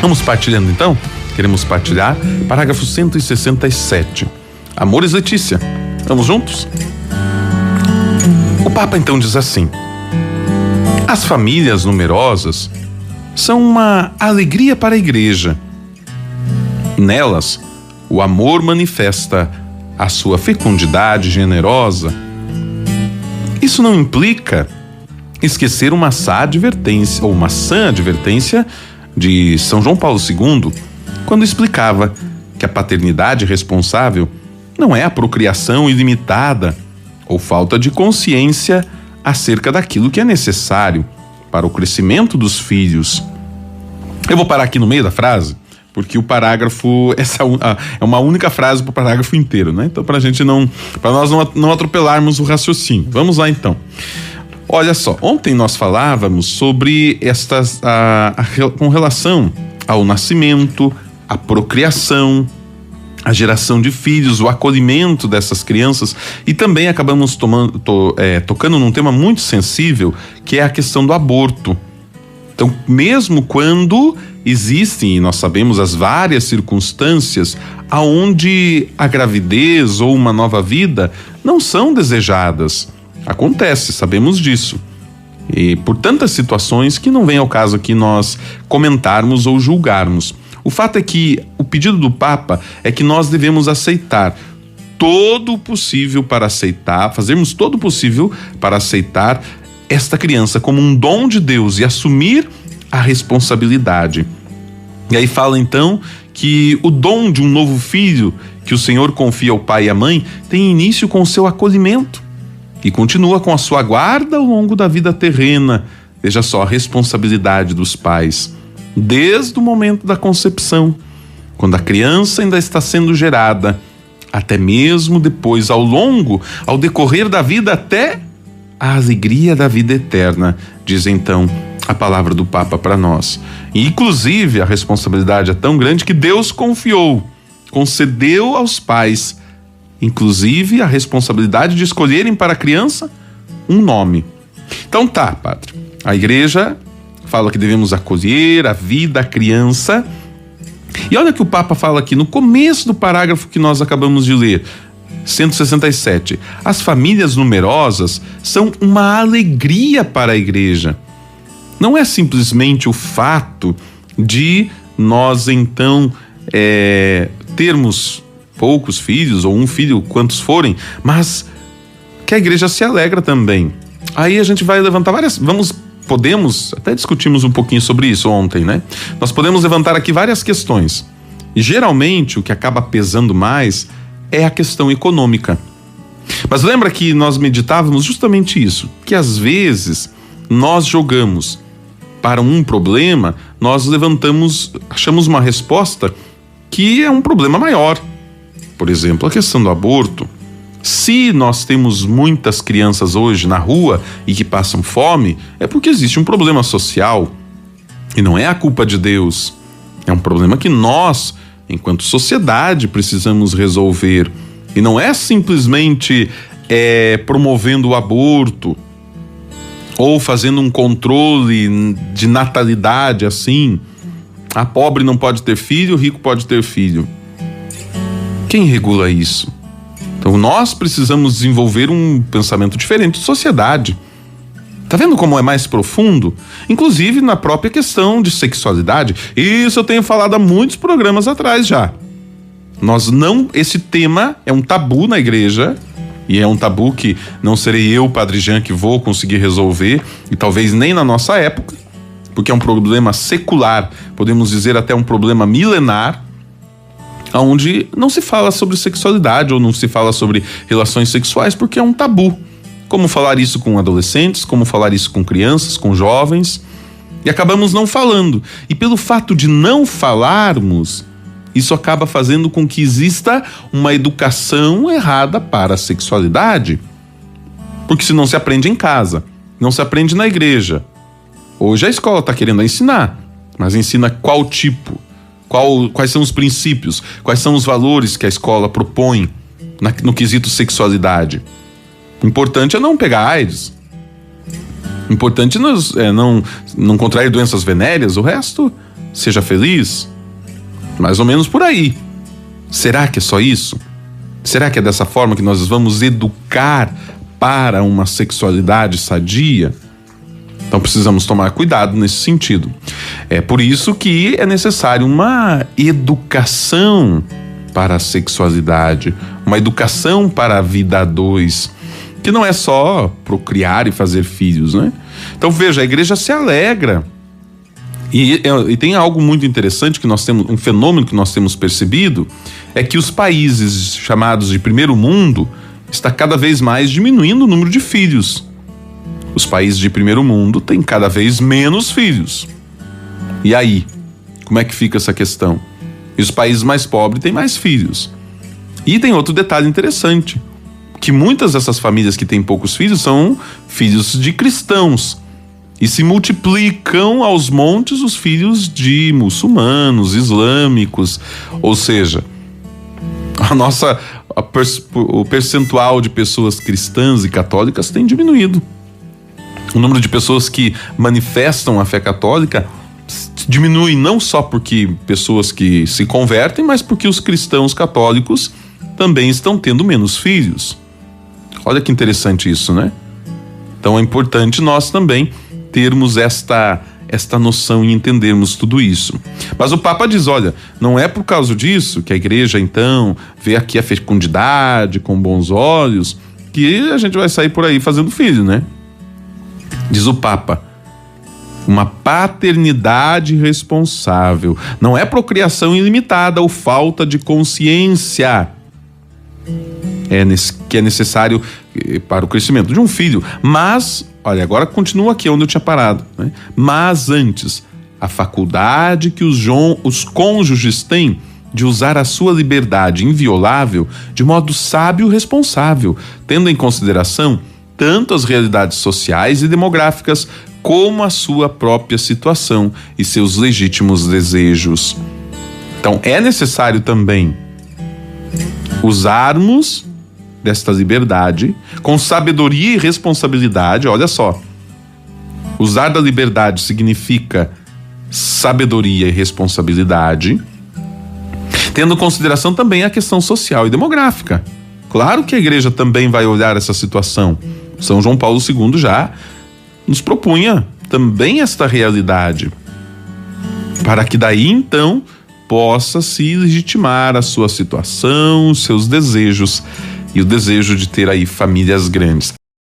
Vamos partilhando então? Queremos partilhar. Parágrafo 167. Amores Letícia. Vamos juntos? O Papa então diz assim: as famílias numerosas são uma alegria para a Igreja. Nelas, o amor manifesta a sua fecundidade generosa. Isso não implica esquecer uma sã advertência de São João Paulo II, quando explicava que a paternidade responsável não é a procriação ilimitada ou falta de consciência acerca daquilo que é necessário para o crescimento dos filhos. Eu vou parar aqui no meio da frase, porque o parágrafo, é uma única frase para o parágrafo inteiro, né? Então, para nós não atropelarmos o raciocínio. Vamos lá então. Olha só, ontem nós falávamos sobre com relação ao nascimento, à procriação, a geração de filhos, o acolhimento dessas crianças, e também acabamos tocando num tema muito sensível, que é a questão do aborto. Então, mesmo quando existem, e nós sabemos as várias circunstâncias aonde a gravidez ou uma nova vida não são desejadas, acontece, sabemos disso. E por tantas situações que não vem ao caso aqui nós comentarmos ou julgarmos. O fato é que o pedido do Papa é que nós devemos aceitar todo o possível para aceitar, fazermos todo o possível para aceitar esta criança como um dom de Deus e assumir a responsabilidade. E aí fala então que o dom de um novo filho que o Senhor confia ao pai e à mãe tem início com o seu acolhimento e continua com a sua guarda ao longo da vida terrena. Veja só a responsabilidade dos pais, desde o momento da concepção, quando a criança ainda está sendo gerada, até mesmo depois, ao decorrer da vida, até a alegria da vida eterna, diz então a palavra do Papa para nós. E, inclusive, a responsabilidade é tão grande que Deus concedeu aos pais, inclusive, a responsabilidade de escolherem para a criança um nome. Então tá, padre, a Igreja fala que devemos acolher a vida, a criança. E olha o que o Papa fala aqui no começo do parágrafo que nós acabamos de ler, 167. As famílias numerosas são uma alegria para a Igreja. Não é simplesmente o fato de nós então termos poucos filhos ou um filho, quantos forem, mas que a Igreja se alegra também. Aí a gente vai levantar podemos, até discutimos um pouquinho sobre isso ontem, né? Nós podemos levantar aqui várias questões. E geralmente o que acaba pesando mais é a questão econômica. Mas lembra que nós meditávamos justamente isso, que às vezes nós jogamos para um problema, nós achamos uma resposta que é um problema maior. Por exemplo, a questão do aborto. Se nós temos muitas crianças hoje na rua e que passam fome, é porque existe um problema social. E não é a culpa de Deus. É um problema que nós, enquanto sociedade, precisamos resolver. E não é simplesmente promovendo o aborto ou fazendo um controle de natalidade assim. A pobre não pode ter filho, o rico pode ter filho. Quem regula isso? Então nós precisamos desenvolver um pensamento diferente de sociedade. Tá vendo como é mais profundo? Inclusive na própria questão de sexualidade. Isso eu tenho falado há muitos programas atrás já. Esse tema é um tabu na Igreja, e é um tabu que não serei eu, Padre Jean, que vou conseguir resolver, e talvez nem na nossa época, porque é um problema secular, podemos dizer até um problema milenar, onde não se fala sobre sexualidade ou não se fala sobre relações sexuais, porque é um tabu. Como falar isso com adolescentes, como falar isso com crianças, com jovens, e acabamos não falando. E pelo fato de não falarmos, isso acaba fazendo com que exista uma educação errada para a sexualidade. Porque se não se aprende em casa, não se aprende na igreja. Hoje a escola está querendo ensinar, mas ensina qual tipo? Quais são os princípios, quais são os valores que a escola propõe no quesito sexualidade. O importante é não pegar AIDS. O importante é não contrair doenças venéreas, o resto seja feliz? Mais ou menos por aí. Será que é só isso? Será que é dessa forma que nós vamos educar para uma sexualidade sadia? Então precisamos tomar cuidado nesse sentido. É por isso que é necessário uma educação para a sexualidade, uma educação para a vida a dois, que não é só procriar e fazer filhos, né? Então veja, a igreja se alegra. E tem algo muito interessante que nós temos, um fenômeno que nós temos percebido, é que os países chamados de primeiro mundo está cada vez mais diminuindo o número de filhos. Os países de primeiro mundo têm cada vez menos filhos. E aí, como é que fica essa questão? E os países mais pobres têm mais filhos. E tem outro detalhe interessante, que muitas dessas famílias que têm poucos filhos são filhos de cristãos. E se multiplicam aos montes os filhos de muçulmanos, islâmicos. Ou seja, o percentual de pessoas cristãs e católicas tem diminuído. O número de pessoas que manifestam a fé católica diminui não só porque pessoas que se convertem, mas porque os cristãos católicos também estão tendo menos filhos. Olha que interessante isso, né? Então é importante nós também termos esta noção e entendermos tudo isso. Mas o Papa diz, olha, não é por causa disso que a igreja então vê aqui a fecundidade com bons olhos que a gente vai sair por aí fazendo filho, né? Diz o Papa, uma paternidade responsável, não é procriação ilimitada ou falta de consciência que é necessário para o crescimento de um filho, mas, olha, agora continua aqui onde eu tinha parado, né? Mas antes, a faculdade que os cônjuges têm de usar a sua liberdade inviolável de modo sábio e responsável, tendo em consideração tanto as realidades sociais e demográficas como a sua própria situação e seus legítimos desejos. Então é necessário também usarmos desta liberdade com sabedoria e responsabilidade. Olha só, usar da liberdade significa sabedoria e responsabilidade, tendo em consideração também a questão social e demográfica. Claro que a igreja também vai olhar essa situação. São João Paulo II já nos propunha também esta realidade, para que daí então possa se legitimar a sua situação, os seus desejos e o desejo de ter aí famílias grandes.